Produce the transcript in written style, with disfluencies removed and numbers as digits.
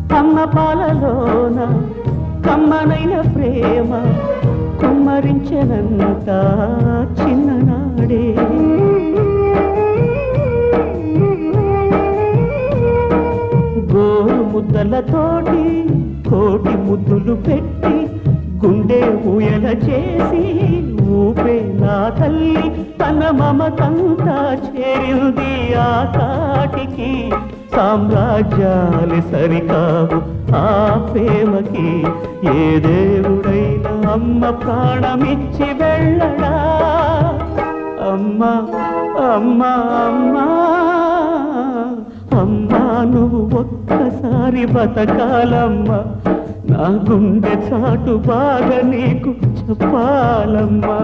అమ్మ పాలలోన కమ్మనైన ప్రేమ కుమ్మరించనంత చిన్ననాడే గోరు ముద్దలతోటి కోటి ముద్దులు పెట్టి గుండె ఊయల చేసి ఊపే నా తల్లి తన మమతంతా చేరింది ఆ కాటికి సామ్రాజ్యాలు సరికావు ఆ ప్రేమకి ఏ దేవుడైనా అమ్మ ప్రాణమిచ్చి వెళ్ళడా అమ్మా అమ్మా అమ్మా అమ్మా నువ్వు ఒక్కసారి బతకాలమ్మా నా గుండె చాటు బాగా నీకు చెప్పాలమ్మా